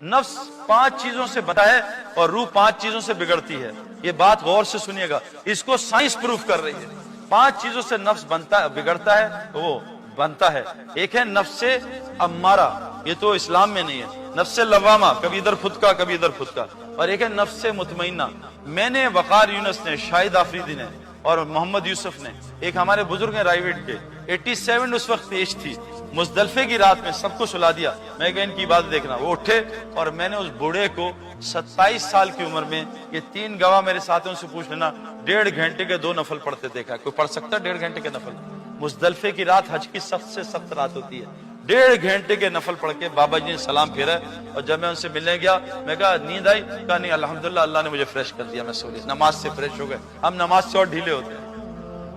नफ्स 5 चीजों से बना है और रूह 5 चीजों से बिगड़ती है। ये बात गौर से सुनिएगा, इसको साइंस प्रूफ कर रही है। 5 चीजों से नफ्स बनता बिगड़ता है, वो बनता है। एक है नफ्से अम्मारा, ये तो इस्लाम में नहीं है, नफ्से लवामा, कभी इधर फुदका कभी इधर फुदका। और एक है नफ्से मुतमइन्ना। मैंने, वकार यूनुस ने, शाहिद आफरीदी ने और मोहम्मद यूसुफ ने, एक हमारे बुजुर्ग हैं रायवेट के, 87 उस वक्त एज थी, मुजदलफे की रात में सबको सुला दिया। मैं कहा इनकी बात देखना। वो उठे और मैंने उस बूढ़े को 27 साल की उम्र में, ये 3 गवाह मेरे साथियों से पूछ लेना, 1.5 घंटे के 2 नफल पढ़ते देखा। कोई पढ़ सकता है 1.5 घंटे के नफल? मुजदलफे की रात हज की सख्त से सख्त रात होती है। 1.5 घंटे के नफल पढ़ के बाबा जी ने सलाम फेरा। और जब मैं उनसे मिलने गया, मैं कहा नींद आई? कहा नहीं, अल्हम्दुलिल्लाह अल्लाह ने मुझे फ्रेश कर दिया, मैं सो लिया, नमाज से फ्रेश हो गए। हम नमाज से और ढीले होते हैं।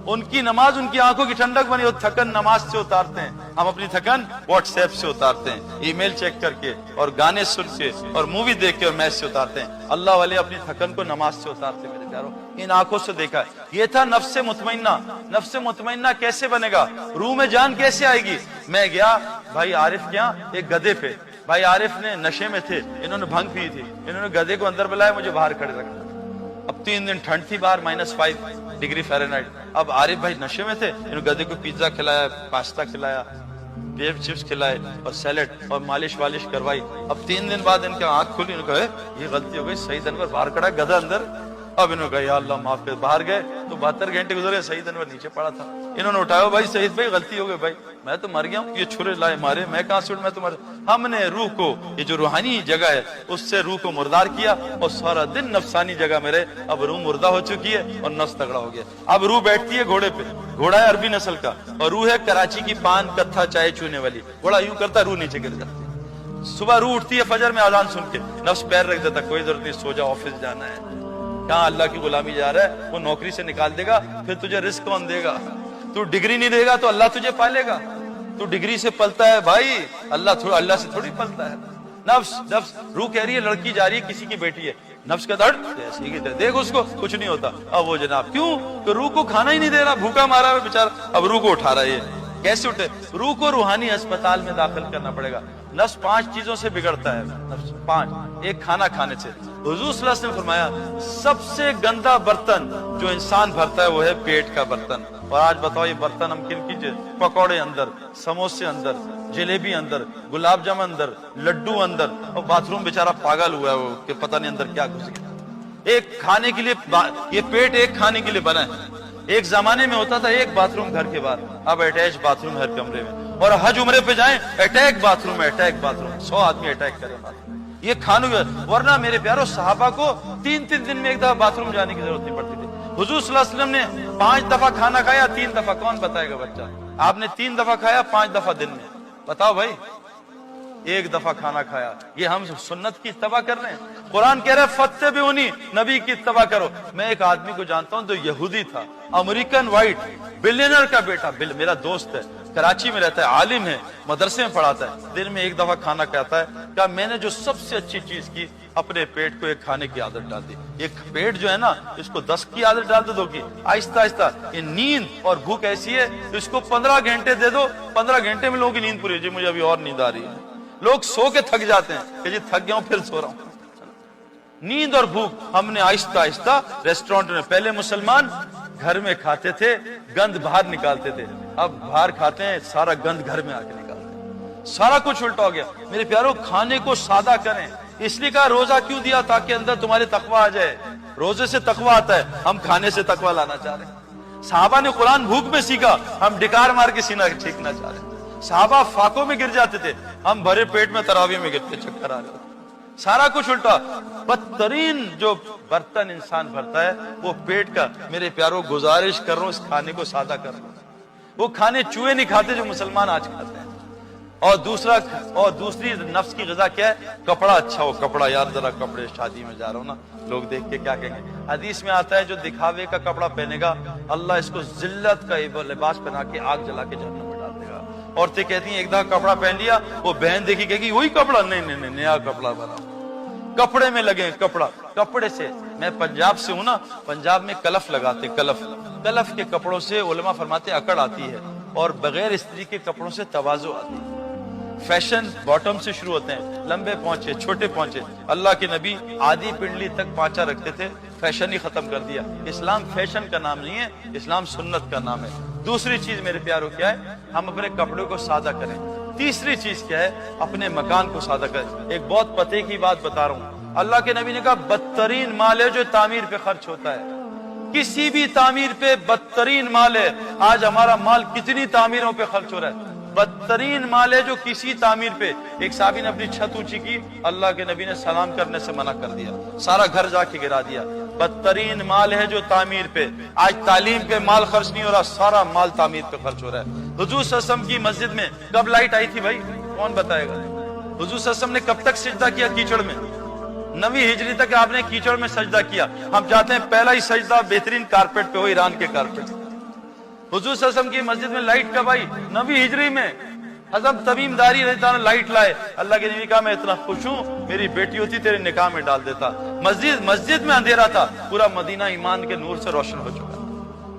उनकी नमाज उनकी आंखों की ठंडक बनी। वो थकन नमाज से उतारते हैं, हम अपनी थकन व्हाट्सएप से उतारते हैं, ईमेल चेक करके और गाने सुन के और मूवी देख के और मैच से उतारते हैं। अल्लाह वाले अपनी थकन को नमाज से उतारते हैं। मेरे प्यारो, इन आंखों से देखा है। ये था नफ्से मुतमइन्ना। नफ्से मुतमइन्ना कैसे बनेगा? रूह में जान कैसे आएगी? मैं गया भाई आरिफ के यहाँ, एक गधे पे। भाई आरिफ ने नशे में थे, इन्होंने भंग पी थी, इन्होंने गधे को अंदर बुलाया, मुझे बाहर खड़े रखा। अब 3 दिन ठंड थी बाहर, -5 डिग्री फ़ारेनहाइट। अब आरिफ भाई नशे में थे, इन्होंने गधे को पिज्जा खिलाया, पास्ता खिलाया, बेब चिप्स खिलाए और सैलेड और मालिश वालिश करवाई। अब 3 दिन बाद इनकी आंख खुली, इन्होंने कहा ये गलती हो गई, सईद अनवर बाहर खड़ा है, गधा अंदर। अब इन्होंने कहा या अल्लाह माफ कर। बाहर गए तो 72 घंटे गुजरे, सईद अनवर नीचे पड़ा था। इन्होंने उठाया, भाई सईद भाई गलती हो गई, भाई मैं तो मर गया हूँ, ये छुरे लाए मारे, मैं कहां से उठ, मैं तो मर। हमने रूह को, ये जो रूहानी जगह है, उससे रूह को मुर्दार किया और सारा दिन नफसानी जगह में रहे। अब रूह मुर्दा हो चुकी है और नफ्स तगड़ा हो गया। अब रूह बैठती है घोड़े पे, घोड़ा है अरबी नस्ल का, और रूह है कराची की पान कत्था चाय चूने वाली। घोड़ा यूं करता, रूह नीचे गिर जाती। सुबह रूह उठती है फजर में अजान सुन के, नफ्स पैर रख देता, कोई जरूरत नहीं, सो जा, ऑफिस जाना है। कहाँ अल्लाह की गुलामी जा रहा है? वो नौकरी से निकाल देगा, फिर तुझे रिस्क कौन देगा? तू डिग्री नहीं देगा तो अल्लाह तुझे पालेगा? तू डिग्री से पलता है भाई, अल्लाह से थोड़ी पलता है। नफ्स रूह कह रही है लड़की जा रही है, किसी की बेटी है, नफ्स का दर्द देख उसको, कुछ नहीं होता। अब वो जनाब क्यों? तो रूह को खाना ही नहीं दे रहा, भूखा मारा है बेचारा। अब रूह को उठा रहा है, कैसे उठे? रूह को रूहानी अस्पताल में दाखिल करना पड़ेगा। नफ्स 5 चीजों से बिगड़ता है, नफ्स 5। एक खाना खाने से। हुजूर सल्लल्लाहु अलैहि वसल्लम ने फरमाया सबसे गंदा बर्तन जो इंसान भरता है वो है पेट का बर्तन। और आज बताओ ये बर्तन हम किन की? पकौड़े अंदर, समोसे अंदर, जलेबी अंदर, गुलाब जामुन अंदर, लड्डू अंदर, और बाथरूम बेचारा पागल हुआ है वो कि पता नहीं अंदर क्या घुस गया। एक खाने के लिए, ये पेट एक खाने के लिए बना है। एक जमाने में होता था एक बाथरूम घर के बाहर, अब अटैच बाथरूम हर कमरे में। और हज उम्रे पे जाएं, अटैक बाथरूम, अटैक बाथरूम, 100 आदमी अटैक करें। ये खानू, वरना मेरे प्यारो सहाबा को 3-3 दिन में एक दफा बाथरूम जाने की जरूरत नहीं पड़ती थी। हुजूर सल्लल्लाहु अलैहि वसल्लम ने 5 दफा खाना खाया, 3 दफा। कौन बताएगा बच्चा? आपने 3 दफा खाया, 5 दफा दिन में। बताओ भाई, 1 दफा खाना खाया। ये हम सुन्नत की इत्तबा कर रहे हैं। कुरान कह रहा है फत्तबिऊनी, नबी की इत्तबा करो। मैं एक आदमी को जानता हूं जो यहूदी था, अमेरिकन वाइट, बिलियनर का बेटा, मेरा दोस्त है, कराची में रहता है, आलिम है, मदरसे में पढ़ाता है। दिन में 1 दफा खाना खाता है। क्या मैंने जो सबसे अच्छी चीज की, अपने पेट को एक खाने की आदत डाल दी। एक पेट जो है ना, इसको 10 की आदत डाल दो कि आहिस्ता आहिस्ता। ये नींद और भूख ऐसी है, इसको 15 घंटे दे दो, 15 घंटे में लोगों की नींद पूरी हो जाए। मुझे अभी और नींद आ रही है। लोग सो के थक जाते हैं कि जी थक गया हूं, फिर सो रहा हूं। नींद और भूख हमने आहिस्ता आहिस्ता रेस्टोरेंट में, पहले मुसलमान घर में खाते थे, गंद बाहर निकालते थे, अब बाहर खाते हैं, सारा गंद घर में आके निकालते हैं। सारा कुछ उल्टा हो गया। मेरे प्यारो, खाने को सादा करें। इसलिए कहा रोजा क्यों दिया? ताकि अंदर तुम्हारे तकवा आ जाए। रोजे से तकवा आता है, हम खाने से तकवा लाना चाह रहे हैं। साहबा ने कुरान भूख में सीखा, हम डिकार मार के सीना ठीकना चाह रहे हैं। साहबा फाकों में गिर जाते थे, हम भरे पेट में तरावी में गिरते, चक्कर आ रहे थे। सारा कुछ उल्टा। बदतरीन जो बर्तन इंसान भरता है वो पेट का। मेरे प्यारों, गुजारिश कर रहा हूं, इस खाने को सादा कर रहा हूं। वो खाने चूहे नहीं खाते जो मुसलमान आज खाते हैं। और दूसरी नफ्स की ग़िज़ा क्या है? कपड़ा अच्छा हो, कपड़ा, यार जरा कपड़े, शादी में जा रहा हूं ना, लोग देख के क्या कहेंगे। हदीस में आता है जो दिखावे का कपड़ा पहनेगा, अल्लाह इसको जिल्लत का लिबास पहना के आग जला के जहन्नम में डाल देगा। औरतें कहती हैं एक दफा कपड़ा पहन लिया, वो बहन देखी कहेगी वही कपड़ा, नहीं, नया कपड़ा बना। कपड़े में लगे, कपड़े से। मैं पंजाब से हूं ना, पंजाब में कलफ लगाते, कलफ के कपड़ों से उलमा फरमाते अकड़ आती है, और बगैर स्त्री के कपड़ों से तवाज़ु आती है। फैशन बॉटम से शुरू होते हैं, लंबे पहुंचे, छोटे पहुंचे। अल्लाह के नबी आधी पिंडली तक पांचा रखते थे, फैशन ही खत्म कर दिया। इस्लाम फैशन का नाम नहीं है, इस्लाम सुन्नत का नाम है। दूसरी चीज मेरे प्यारों क्या है, हम अपने कपड़ों को सादा करें। तीसरी चीज क्या है, अपने मकान को सादा करें। एक बहुत पते की बात बता रहा हूं, अल्लाह के नबी ने कहा बदतरीन माल है जो तामीर पे खर्च होता है। किसी भी तामीर पे बदतरीन माल है। आज हमारा माल कितनी तामीरों पे खर्च हो रहा है, बदतरीन माल है जो किसी तामीर पे। एक साहबी ने अपनी छत ऊंची की, अल्लाह के नबी ने सलाम करने से मना कर दिया, सारा घर जाके गिरा दिया। बदतरीन माल है जो तामीर पे। आज तालीम पे माल खर्च नहीं हो रहा, सारा माल तामीर पे खर्च हो रहा है। हुजूर सल्लल्लाहु अलैहि वसल्लम की मस्जिद में कब लाइट आई थी भाई, कौन बताएगा? हुजूर सल्लल्लाहु अलैहि वसल्लम ने कब तक सजदा किया कीचड़ में? 9वीं हिजरी तक आपने कीचड़ में सजदा किया। हम चाहते हैं पहला ही सजदा बेहतरीन कारपेट पे हो, ईरान के कारपेट। हुजूर सल्लल्लाहु अलैहि वसल्लम की मस्जिद में लाइट कब आई? 9वीं हिजरी में। हज़रत तमीमदारी रहता है लाइट लाए। अल्लाह के नबी कहा मैं इतना खुश हूँ, मेरी बेटी होती तेरे निकाह में डाल देता। मस्जिद में अंधेरा था, पूरा मदीना ईमान के नूर से रोशन हो चुका।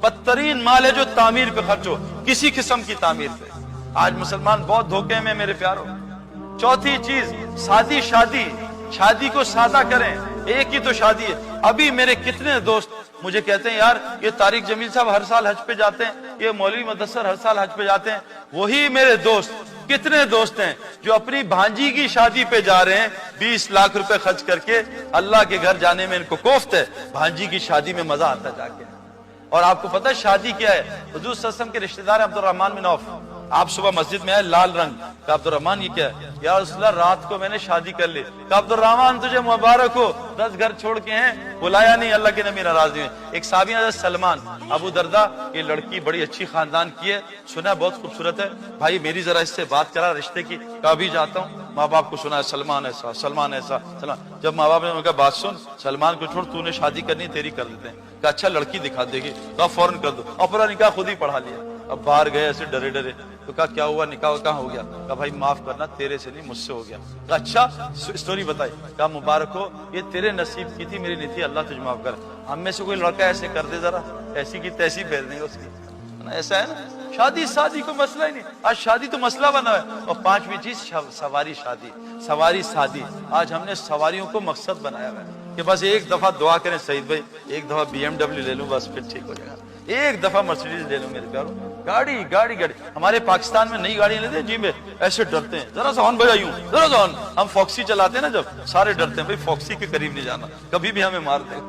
बदतरीन माल है जो तामीर पे खर्च हो, किसी किस्म की तामीर पे। आज मुसलमान बहुत धोखे में मेरे प्यारों। चौथी चीज, शादी को सादा करें। एक ही तो शादी है। अभी मेरे कितने दोस्त मुझे कहते हैं यार ये तारिक जमील साहब हर साल हज पे जाते हैं, ये मौलवी मुदस्सर हर साल हज पे जाते हैं। वही मेरे दोस्त, कितने दोस्त हैं जो अपनी भांजी की शादी पे जा रहे हैं, 20 लाख रुपए खर्च करके। अल्लाह के घर जाने में इनको कोफ्त है, भांजी की शादी में मजा आता जाके। और आपको पता है शादी क्या है? हुजूर सल्लल्लाहु अलैहि वसल्लम के रिश्तेदार अब्दुर्रहमान बिन औफ, आप सुबह मस्जिद में आए, लाल रंग का। अब्दुर्रहमान ये क्या है? या रसूलल्लाह रात को मैंने शादी कर ली। का अब्दुर्रहमान तुझे मुबारक हो, 10 घर छोड़ के हैं, बुलाया नहीं, अल्लाह के नबी नाराज हुए। एक साहबी हज़रत सलमान, अबू दरदा, ये लड़की बड़ी अच्छी खानदान की है, सुना बहुत खूबसूरत है, भाई मेरी जरा इससे बात करा रिश्ते की। कभी जाता हूँ, माँ बाप को सुना है सलमान ऐसा सलमान ऐसा सलमान। जब माँ बाप ने उनका बात सुन, सलमान को छोड़, तूने शादी करनी तेरी कर देते हैं। कहा अच्छा लड़की दिखा देगी? कहा फौरन कर दो। और पूरा निकाह खुद ही पढ़ा लिया। अब बाहर गए ऐसे डरे डरे, तो कहा क्या हुआ, निकाह कहाँ हो गया? कहा भाई माफ करना, तेरे से नहीं मुझसे हो गया। कहा अच्छा स्टोरी बताई। कहा मुबारक हो, ये तेरे नसीब की थी, मेरी नहीं थी, अल्लाह तुझे माफ कर। हम में से कोई लड़का ऐसे कर दे जरा, ऐसी की तैसी फेर देंगे उसकी, ऐसा है ना। शादी को मसला ही नहीं, आज शादी तो मसला बना है। और 5वीं चीज सवारी शादी। आज हमने सवारियों को मकसद बनाया हुआ है कि बस एक दफा दुआ करें सईद भाई, एक दफा BMW ले लूं बस फिर ठीक हो जाएगा, एक दफा मर्सिडीज ले लूं मेरे प्यारों। गाड़ी हमारे पाकिस्तान में नई गाड़ियां लेते हैं जी में, ऐसे डरते हैं, जरा सा हॉर्न बजायूं, जरा सा हॉर्न। हम फॉक्सी चलाते हैं ना, जब सारे डरते हैं भाई फॉक्सी के करीब नहीं जाना, कभी भी हमें मार दे।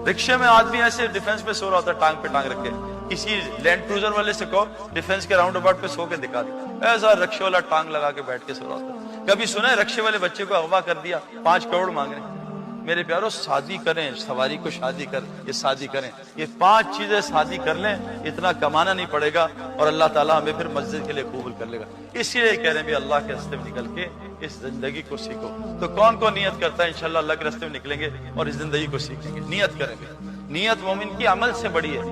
रिक्शे में आदमी ऐसे डिफेंस पे सो रहा होता है, टांग पे टांग रख के। किसी लैंड क्रूजर वाले से कहो डिफेंस के राउंड अबाउट पे सो के दिखा दे, ऐसा रिक्शे वाला टांग लगा के बैठ के सो रहा होता है। कभी सुना है रिक्शे वाले बच्चे को अगवा कर दिया, 5 करोड़ मांग रहे हैं? मेरे प्यारों शादी करें, सवारी को शादी करें, ये 5 चीजें शादी कर लें, इतना कमाना नहीं पड़ेगा और अल्लाह ताला हमें फिर मस्जिद के लिए कबूल कर लेगा। इसलिए कह रहे हैं भी अल्लाह के रास्ते में निकल के इस जिंदगी को सीखो। तो कौन कौन नियत करता है इंशाल्लाह अल्लाह के रास्ते में निकलेंगे और इस जिंदगी को सीखेंगे? नियत करेंगे। नियत मोमिन की अमल से बड़ी है।